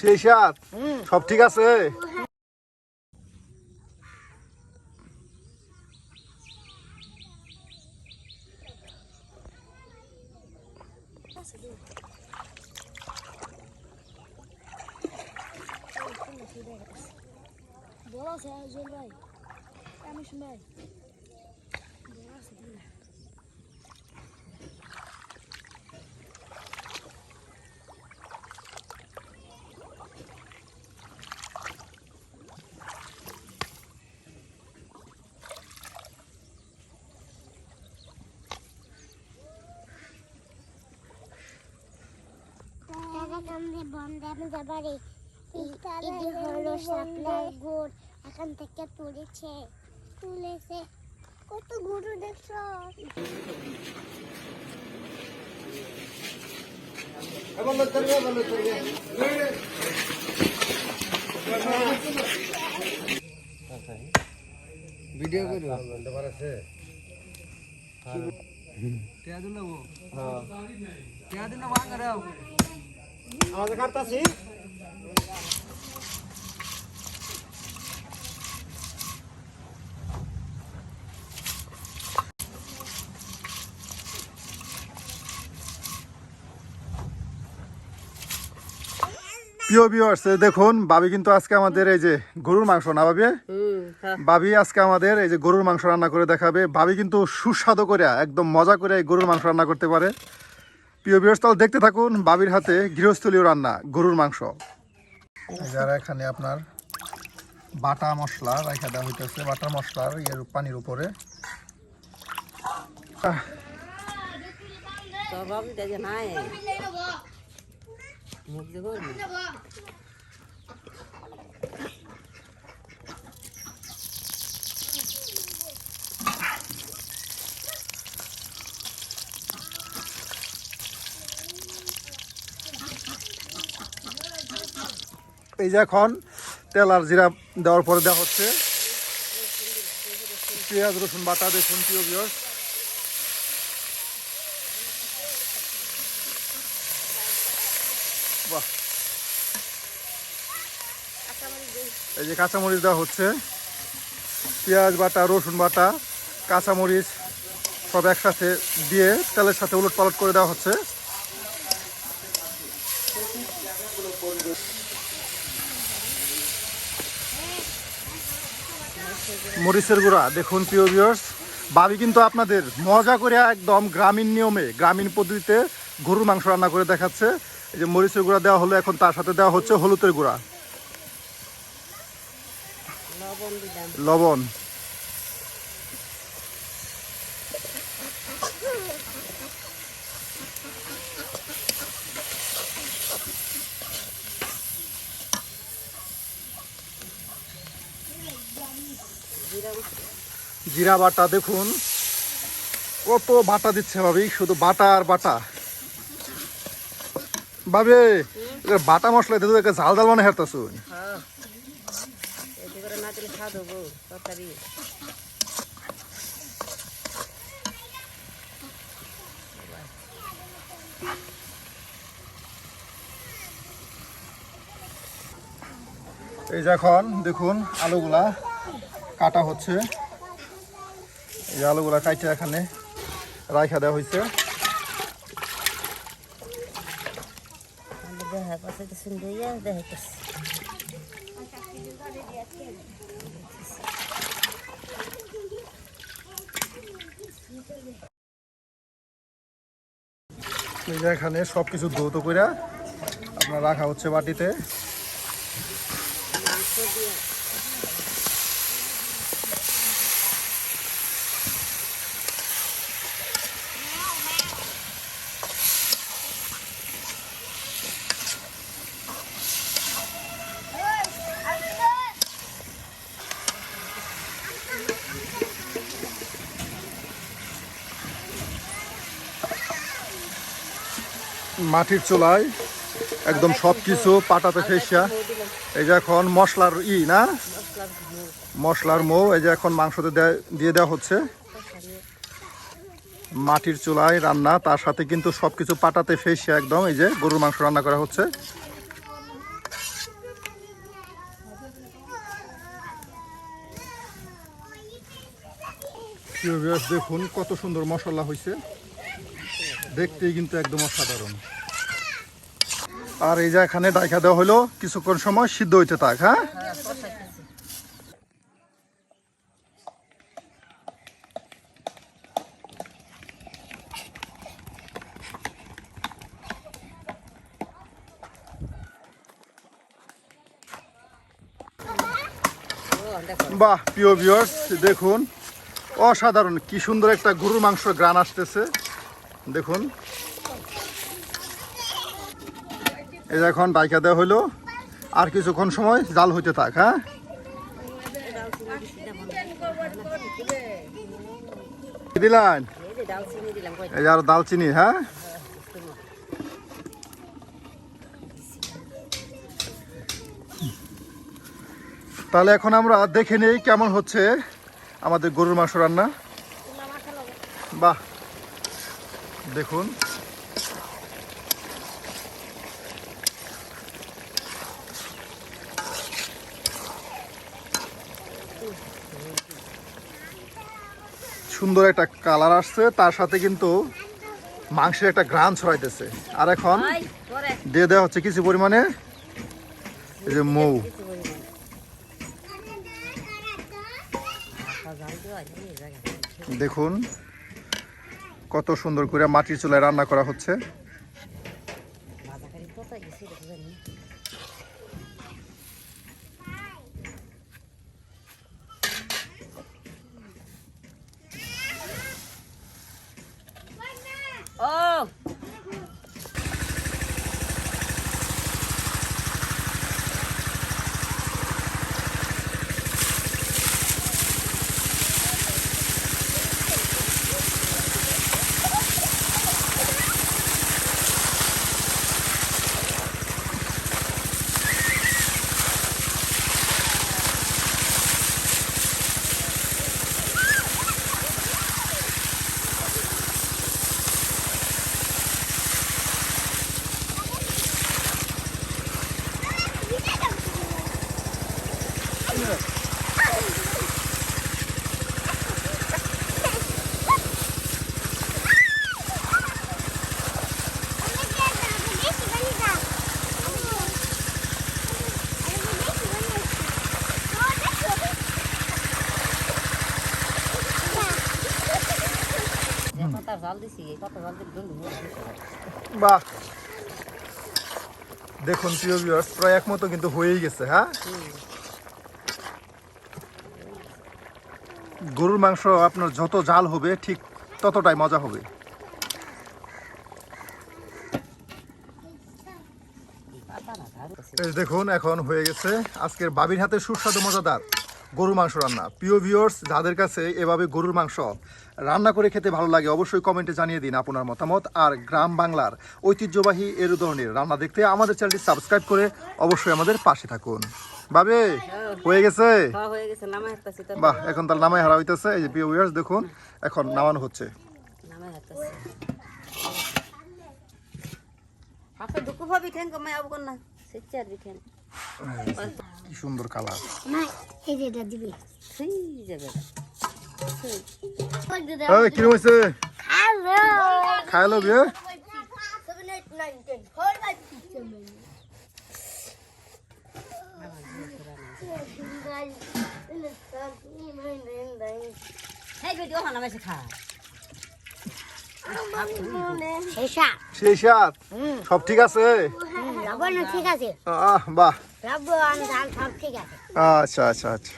সেই সাত সব ঠিক আছে। এখান থেকে তুলেছে কত গরু দেখছো। ভিডিও করো আমাদের কাটতাছি। প্রিয় ভিউয়ার্স দেখুন ভাবি কিন্তু আজকে আমাদের এই যে গরুর মাংস না ভাবি, ভাবি আজকে আমাদের এই যে গরুর মাংস রান্না করে দেখাবে। ভাবি কিন্তু সুস্বাদু করে একদম মজা করে এই গরুর মাংস রান্না করতে পারে। প্রিয় ভিউয়ার্স তাহলে দেখতে থাকুন ভাবির হাতে গৃহস্থলীয় রান্না গরুর মাংস। যারা এখানে আপনার বাটা মশলা রাখা দেওয়া হইতেছে, বাটা মশলার এর পানির উপরে এই যে এখন তেল আর জিরা দেওয়ার পরে দেওয়া হচ্ছে পেঁয়াজ রসুন বাটা। দেখুন প্রিয় ভিউয়ার্স বাহ, এই যে কাঁচামরিচ দেওয়া হচ্ছে, পেঁয়াজ বাটা রসুন বাটা কাঁচামরিচ সব একসাথে দিয়ে তেলের সাথে উলট পালট করে দেওয়া হচ্ছে। মরিচের গুঁড়া দেখুন প্রিয় ভিউয়ার্স ভাবি কিন্তু আপনাদের মজা করে একদম গ্রামীণ নিয়মে গ্রামীণ পদ্ধতিতে গরুর মাংস রান্না করে দেখাচ্ছে। এই যে মরিচের গুঁড়া দেওয়া হলো, এখন তার সাথে দেওয়া হচ্ছে হলুদের গুঁড়া, লবণ। জিরা বাটা দেখুন কত বাটা দিচ্ছে ভাবি, শুধু বাটা আর বাটা। ভাবি বাটা মশলা দিতে ঝাল ঝাল মানে হেরতাছ। এই যে এখন দেখুন আলুগুলা কাটা হচ্ছে, এই আলুগুলা কাটে এখানে রাখা দেওয়া হয়েছে। এই যে এখানে সবকিছু ধৌত করে আপনার রাখা হচ্ছে বাটিতে। মাটির চুলায় একদম সব কিছু পাটাতে ফেসিয়া এই যে এখন মশলার না মশলার মৌ এই যে এখন মাংসতে দিয়ে দেওয়া হচ্ছে। মাটির চুলায় রান্না, তার সাথে কিন্তু সবকিছু পাটাতে ফেসে একদম এই যে গরুর মাংস রান্না করা হচ্ছে। দেখুন কত সুন্দর মশলা হয়েছে, দেখতেই কিন্তু একদম অসাধারণ। আর এই যে এখানে ডাইকা দেওয়া হলো, কিছুক্ষণ সময় সিদ্ধ হইতে থাক। হ্যাঁ, বাহ প্রিয় ভিউয়ার্স, দেখুন অসাধারণ কি সুন্দর একটা গরুর মাংস গ্রান আসতেছে। দেখুন এই যে এখন ডাইকা দেওয়া হলো, আর কিছুক্ষণ সময় জাল হইতে থাক। হ্যাঁ, দিলেন এই যে আর দালচিনি। হ্যাঁ, তাহলে এখন আমরা দেখে নেই কেমন হচ্ছে আমাদের গরুর মাংস রান্না। বাহ, দেখুন সুন্দর একটা কালার আসছে, তার সাথে কিন্তু মাংসের একটা ঘ্রাণ ছড়াইতেছে। আর এখন দিয়ে দেওয়া হচ্ছে কিছু পরিমাণে এই যে মৌ। দেখুন কত সুন্দর করে মাটির চুলায় রান্না করা হচ্ছে। বাহ, দেখুন প্রিয় ভিউয়ার্স, প্রায় এক মতো কিন্তু হয়েই গেছে। হ্যাঁ, গরুর মাংস আপনার যত ঝাল হবে ঠিক ততটাই মজা হবে। এই দেখুন এখন হয়ে গেছে আজকের বাবির হাতে সুস্বাদু মজাদার গরুর মাংস রান্না। প্রিয় ভিউয়ার্স, যাদের কাছে এভাবে গরুর মাংস রান্না করে খেতে ভালো লাগে অবশ্যই কমেন্টে জানিয়ে দিন আপনার মতামত। আর গ্রাম বাংলার ঐতিহ্যবাহী এর ধরনের রান্না দেখতে আমাদের চ্যানেলটি সাবস্ক্রাইব করে অবশ্যই আমাদের পাশে থাকুন। বাবে হয়ে গেছে? বাহ, এখন তার নামাই হারা হইতেছে। এই যে প্রিয় ভিউয়ার্স দেখুন এখন নামানো হচ্ছে। কি সুন্দর কালার। কিরম হয়েছে? খাইলো বিয়ে সেই সাত সব ঠিক আছে? ঠিক আছে, বাহ, সব ঠিক আছে। আচ্ছা আচ্ছা আচ্ছা।